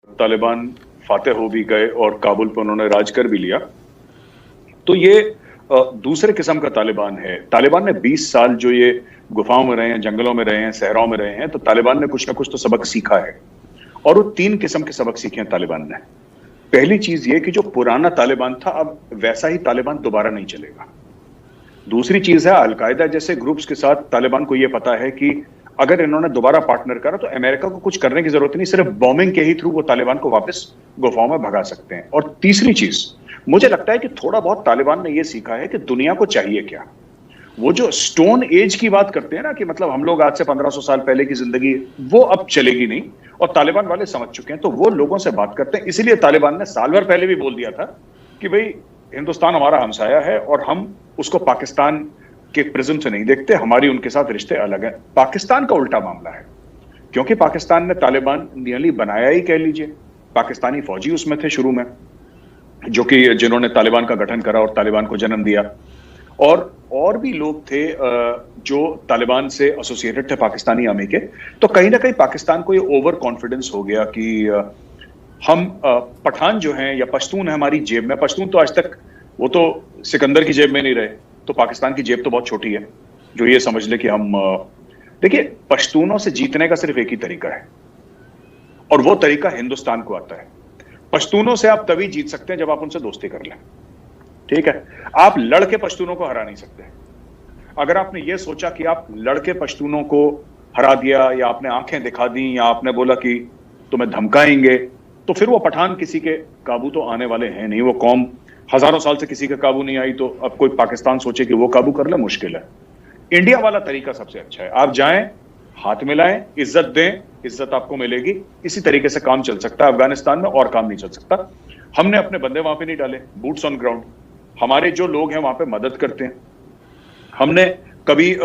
तालिबान फातेह हो भी गए और काबुल पर उन्होंने राज कर भी लिया। तो ये दूसरे किस्म का तालिबान है। तालिबान ने 20 साल जो ये गुफाओं में रहे हैं, जंगलों में रहे हैं, सहराओं में रहे हैं, तो तालिबान ने कुछ ना कुछ तो सबक सीखा है। और वो 3 किस्म के सबक सीखे हैं तालिबान ने। पहली चीज ये कि जो पुराना तालिबान था अब वैसा ही तालिबान दोबारा नहीं चलेगा। दूसरी चीज है अलकायदा जैसे ग्रुप्स के साथ तालिबान को यह पता है कि अगर इन्होंने दोबारा पार्टनर करा तो अमेरिका को कुछ करने की जरूरत नहीं, सिर्फ बॉम्बिंग के ही थ्रू वो तालिबान को वापस गुफाओं में भगा सकते हैं। और तीसरी चीज मुझे लगता है कि थोड़ा बहुत तालिबान ने यह सीखा है कि दुनिया को चाहिए क्या। वो जो स्टोन एज की बात करते हैं ना कि मतलब हम लोग आज से 1500 साल पहले की जिंदगी, वो अब चलेगी नहीं और तालिबान वाले समझ चुके हैं, तो वो लोगों से बात करते हैं। इसीलिए तालिबान ने साल भर पहले भी बोल दिया था कि भाई हिंदुस्तान हमारा हमसाया है और हम उसको पाकिस्तान के प्रिज्म से नहीं देखते, हमारी उनके साथ रिश्ते अलग हैं। पाकिस्तान का उल्टा मामला है, क्योंकि पाकिस्तान ने तालिबान नियरली बनाया ही कह लीजिए। पाकिस्तानी फौजी उसमें थे शुरू में, जो कि जिन्होंने तालिबान का गठन करा और तालिबान को जन्म दिया। और भी लोग थे जो तालिबान से एसोसिएटेड थे पाकिस्तानी आर्मी के। तो कहीं ना कहीं पाकिस्तान को ये ओवर कॉन्फिडेंस हो गया कि हम पठान जो हैं या पश्तून है हमारी जेब में। पश्तून तो आज तक वो तो सिकंदर की जेब में नहीं रहे, तो पाकिस्तान की जेब तो बहुत छोटी है जो ये समझ ले कि हम देखिए पश्तूनों से जीतने का सिर्फ एक ही तरीका है और वो तरीका हिंदुस्तान को आता है। पश्तूनों से आप तभी जीत सकते हैं जब आप उनसे दोस्ती कर लें, ठीक है। आप लड़के पश्तूनों को हरा नहीं सकते। अगर आपने ये सोचा कि आप लड़के पश्तूनों को हरा दिया या आपने आंखें दिखा दी या आपने बोला कि तुम्हें धमकाएंगे, तो फिर वो पठान किसी के काबू तो आने वाले हैं नहीं। वो कौम हजारों साल से किसी के काबू नहीं आई, तो अब कोई पाकिस्तान सोचे कि वो काबू कर ले, मुश्किल है। इंडिया वाला तरीका सबसे अच्छा है। आप जाएं, हाथ मिलाएं, इज्जत दें, इज्जत आपको मिलेगी। इसी तरीके से काम चल सकता है अफगानिस्तान में, और काम नहीं चल सकता। हमने अपने बंदे वहां पे नहीं डाले, बूट्स ऑन ग्राउंड। हमारे जो लोग हैं वहां पे मदद करते हैं। हमने कभी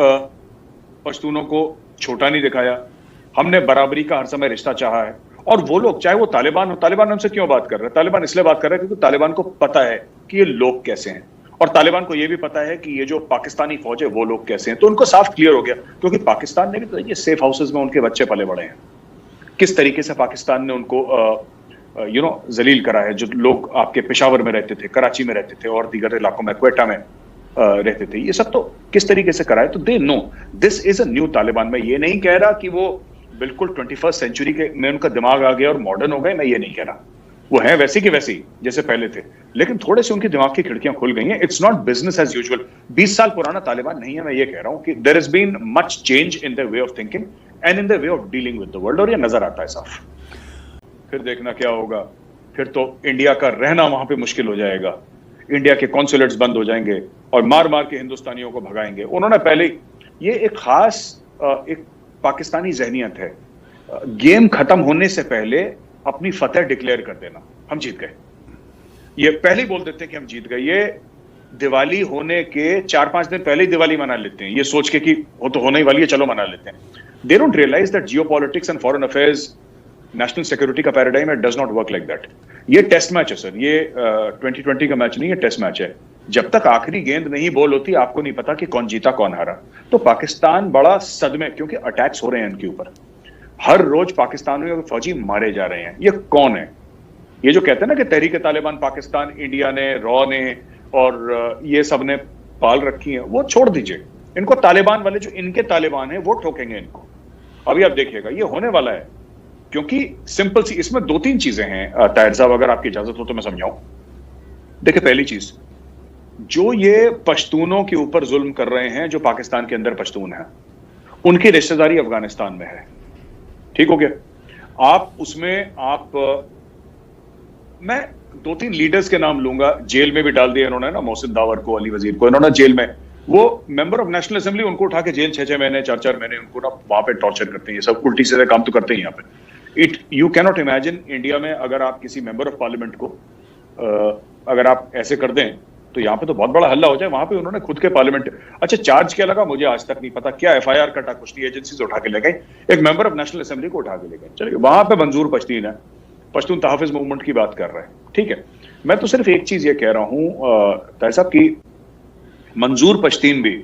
पश्तूनों को छोटा नहीं दिखाया। हमने बराबरी का हर समय रिश्ता चाहा है। और वो लोग, चाहे वो तालिबान हो, तालिबान हमसे क्यों बात कर रहे हैं? तालिबान इसलिए बात कर रहे हैं क्योंकि तालिबान को पता है कि ये लोग कैसे हैं, और तालिबान को ये भी पता है कि ये जो पाकिस्तानी फौज है वो लोग कैसे हैं। तो उनको साफ क्लियर हो गया, क्योंकि पाकिस्तान ने भी तो ये सेफ हाउसेज में उनके बच्चे पले बड़े हैं। किस तरीके से पाकिस्तान ने उनको जलील करा है। जो लोग आपके पेशावर में रहते थे, कराची में रहते थे और दीगर इलाकों में, क्वेटा में रहते थे, ये सब तो किस तरीके से करा है। तो they know this is a new Taliban. मैं ये नहीं कह रहा कि वो बिल्कुल 21st सेंचुरी के में उनका दिमाग आ गया और मॉडर्न हो गए, मैं ये नहीं कह रहा। वो है वैसे की वैसी जैसे पहले थे, लेकिन थोड़े से उनके दिमाग की खिड़कियां खुल गई हैं। It's not business as usual. 20 साल पुराना तालिबान नहीं है। मैं ये कह रहा हूं कि there has been much change in the way of thinking and in the way of dealing with the world, और ये नजर आता है साफ। फिर देखना क्या होगा, फिर तो इंडिया का रहना वहां पे मुश्किल हो जाएगा। इंडिया के कॉन्सुलेट्स बंद हो जाएंगे और मार मार के हिंदुस्तानियों को भगाएंगे। उन्होंने पहले, ये एक खास एक पाकिस्तानी जहनियत है, गेम खत्म होने से पहले अपनी फतेह डिक्लेयर कर देना, हम जीत गए। ये पहले ही बोल देते हैं कि हम जीत गए। ये दिवाली होने के 4-5 दिन पहले ही दिवाली मना लेते हैं, ये सोच के कि वो तो होने ही वाली है, चलो मना लेते हैं। They don't realise that geopolitics and foreign affairs, national security का पैराडाइम है, does not work like that. ये टेस्ट मैच है सर, ये 2020 का मैच नहीं है, टेस्ट मैच है। जब तक आखिरी गेंद नहीं बॉल होती, आपको नहीं पता कि कौन जीता कौन हारा। तो पाकिस्तान बड़ा सदमे, क्योंकि अटैक्स हो रहे हैं इनके ऊपर। हर रोज पाकिस्तानियों के फौजी मारे जा रहे हैं। ये कौन है? ये जो कहते हैं ना कि तहरीक तालिबान पाकिस्तान इंडिया ने, रॉ ने और ये सब ने पाल रखी है, वो छोड़ दीजिए। इनको तालिबान वाले, जो इनके तालिबान है, वो ठोकेंगे इनको। अभी आप देखिएगा ये होने वाला है। क्योंकि सिंपल सी इसमें 2-3 चीजें हैं ताहिर साहब, अगर आपकी इजाजत हो तो मैं समझाऊं। देखिए, पहली चीज, जो ये पश्तूनों के ऊपर जुल्म कर रहे हैं, जो पाकिस्तान के अंदर पश्तून है, उनकी रिश्तेदारी अफगानिस्तान में है। ठीक हो गया। आप उसमें मैं 2-3 लीडर्स के नाम लूंगा, जेल में भी डाल दिया इन्होंने ना, मोहसिन दावर को, अली वजीर को, इन्होंने जेल में, वो मेंबर ऑफ नेशनल असेंबली, उनको उठा के जेल 6-6 महीने 4-4 महीने उनको ना वहां पे टॉर्चर करते हैं। ये सब उल्टी सीधे काम तो करते हैं यहाँ पे। You can not imagine India में अगर आप किसी मेंबर ऑफ पार्लियामेंट को अगर आप ऐसे कर दें तो यहाँ पे तो बहुत बड़ा हल्ला हो जाए। वहां पे उन्होंने खुद के पार्लियामेंट, अच्छा चार्ज क्या लगा मुझे आज तक नहीं पता, क्या FIR कटा, कुछ नहीं, एजेंसी से उठा के ले गए, एक मेंबर ऑफ नेशनल असेंबली को उठा के ले गए। चलिए, वहां पे मंजूर पश्तीन है, पश्तून तहफ़्फ़ुज़ मूवमेंट की बात कर रहे हैं, ठीक है। मैं तो सिर्फ एक चीज ये कह रहा हूं ताहिर साहब की, मंजूर पश्तीन भी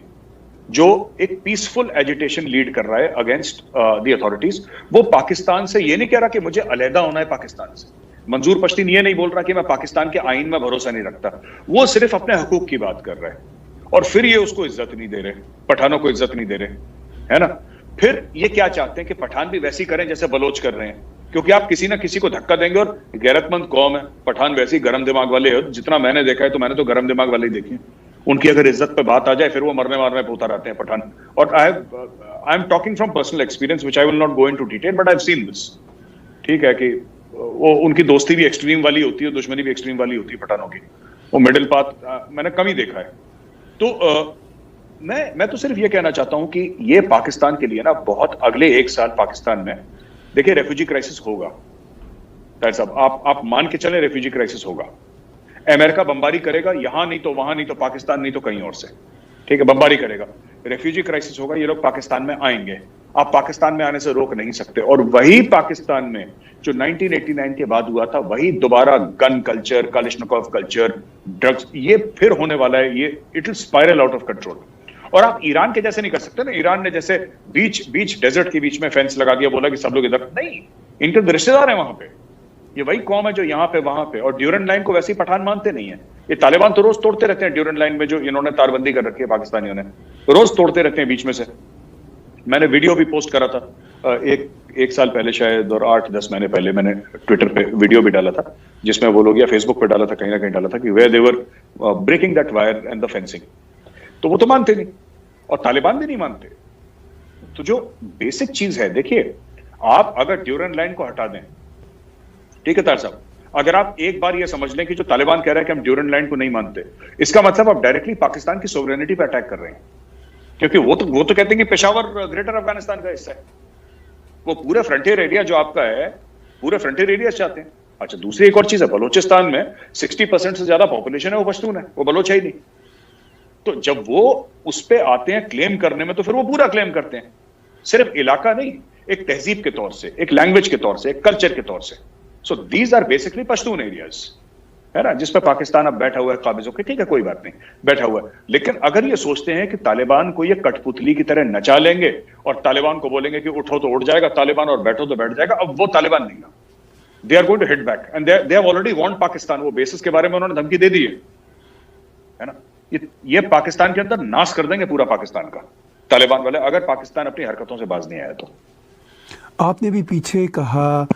जो एक पीसफुल एजिटेशन लीड कर रहा है अगेंस्ट द अथॉरिटीज, वो पाकिस्तान से ये नहीं कह रहा कि मुझे अलहदा होना है पाकिस्तान से। मंजूर पश्तीन ये नहीं बोल रहा कि मैं पाकिस्तान के आईन में भरोसा नहीं रखता, वो सिर्फ अपने हकूक की बात कर रहा है। और फिर ये उसको इज्जत नहीं दे रहे, पठानों को इज्जत नहीं दे रहे, है ना। फिर ये क्या चाहते हैं कि पठान भी वैसी करें जैसे बलोच कर रहे हैं, क्योंकि आप किसी ना किसी को धक्का देंगे। और गैरतमंद कौम है पठान, वैसे ही गर्म दिमाग वाले है। जितना मैंने देखा है तो मैंने तो गर्म दिमाग वाले ही देखे हैं। उनकी अगर इज्जत पे बात आ जाए फिर वो मरने मारने पे उतर आते हैं पठान। और I am talking from personal experience which I will not go into detail, but I have seen this. ठीक है कि वो उनकी दोस्ती भी एक्सट्रीम वाली होती है, दुश्मनी भी एक्सट्रीम वाली होती है पठानों की। वो मिडिल पाथ मैंने कम ही देखा है। तो मैं तो सिर्फ ये कहना चाहता हूं कि ये पाकिस्तान के लिए ना बहुत अगले 1 साल पाकिस्तान में देखिए रेफ्यूजी क्राइसिस होगा। ताहिर साहब आप मान के चले रेफ्यूजी क्राइसिस होगा। अमेरिका बमबारी करेगा, यहां नहीं तो वहां, नहीं तो पाकिस्तान, नहीं तो कहीं और से, ठीक है, बमबारी करेगा। रेफ्यूजी क्राइसिस होगा, ये लोग पाकिस्तान में आएंगे। आप पाकिस्तान में आने से रोक नहीं सकते। और वही पाकिस्तान में जो 1989 के बाद हुआ था, वही दोबारा गन कल्चर, कालिशनिकोव कल्चर, ड्रग्स, ये फिर होने वाला है। ये it will spiral out of control. और आप ईरान के जैसे नहीं कर सकते ना। ईरान ने जैसे बीच डेजर्ट के बीच में फेंस लगा दिया, बोला कि सब लोग इधर नहीं, इनके रिश्तेदार हैं वहां पे। ये वही कौम है जो यहाँ पे वहां पे। और ड्यूरेंट लाइन को वैसे ही पठान मानते नहीं है। ये तालिबान तो रोज तोड़ते रहते हैं ड्यूरेंट लाइन में, जो इन्होंने तारबंदी कर रखी है पाकिस्तानियों ने, रोज तोड़ते रहते हैं बीच में से। मैंने वीडियो भी पोस्ट करा था एक साल पहले शायद, और 8-10 महीने पहले मैंने ट्विटर पे वीडियो भी डाला था, जिसमें वो लोग, या फेसबुक पे डाला था, कहीं ना कहीं डाला था, कि where they were breaking that wire and the fencing. तो वो तो मानते नहीं, और तालिबान भी नहीं मानते। तो जो बेसिक चीज है, देखिए, आप अगर ड्यूरेंट लाइन को हटा दें, ठीक है तार साहब, अगर आप एक बार ये समझ लें कि जो तालिबान कह रहा है कि हम ड्यूरेंट लाइन को नहीं मानते, इसका मतलब आप डायरेक्टली पाकिस्तान की सोवरेनिटी पे अटैक कर रहे हैं। क्योंकि वो तो कहते हैं कि पेशावर ग्रेटर अफगानिस्तान का हिस्सा है। वो पूरे फ्रंटियर एरिया जो आपका है, पूरे फ्रंटियर एरिया चाहते हैं। अच्छा, दूसरी एक और चीज है, बलोचिस्तान में 60% से ज्यादा पॉपुलेशन है वो पश्तून है, वो बलोच है ही नहीं। तो जब वो उस पे आते हैं क्लेम करने में, तो फिर वो पूरा क्लेम करते हैं, सिर्फ इलाका नहीं, एक तहजीब के तौर से, एक लैंग्वेज के तौर से, एक कल्चर के तौर से। So these are basically Pashtun areas, है ना, जिस पे पाकिस्तान अब बैठा हुआ है काबिज होकर। ठीक है, कोई बात नहीं, बैठा हुआ है। लेकिन अगर ये सोचते हैं कि तालिबान को ये कठपुतली की तरह नचा लेंगे और तालिबान को बोलेंगे कि उठो तो उठ जाएगा तालिबान और बैठो तो बैठ जाएगा, अब वो तालिबान नहीं ना। They are going to hit back and they have already warned Pakistan. वो बेसिस के बारे में उन्होंने धमकी दे दी है ना। ये पाकिस्तान के अंदर नाश कर देंगे पूरा पाकिस्तान का तालिबान वाले, अगर पाकिस्तान अपनी हरकतों से बाज नहीं आया तो। आपने भी पीछे कहा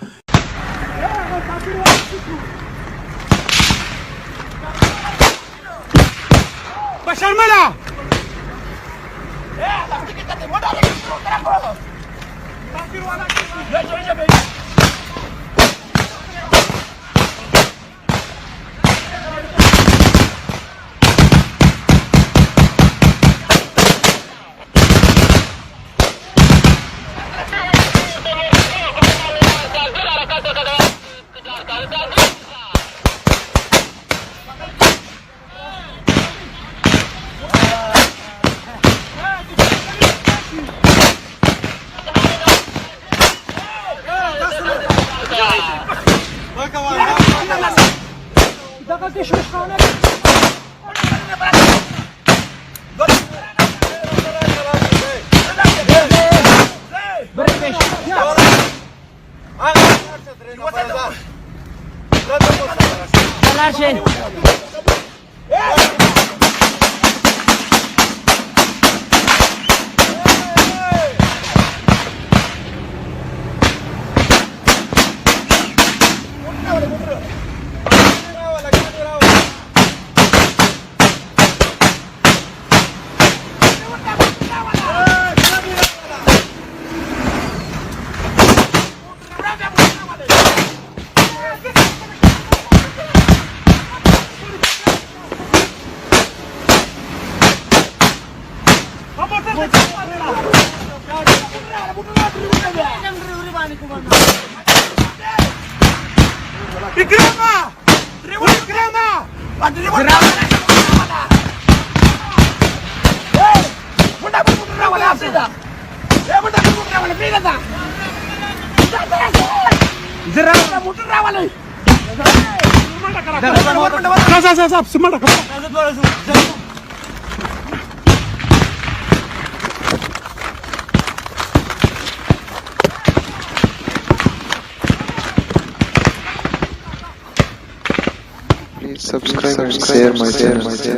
Please subscribe and share my channel.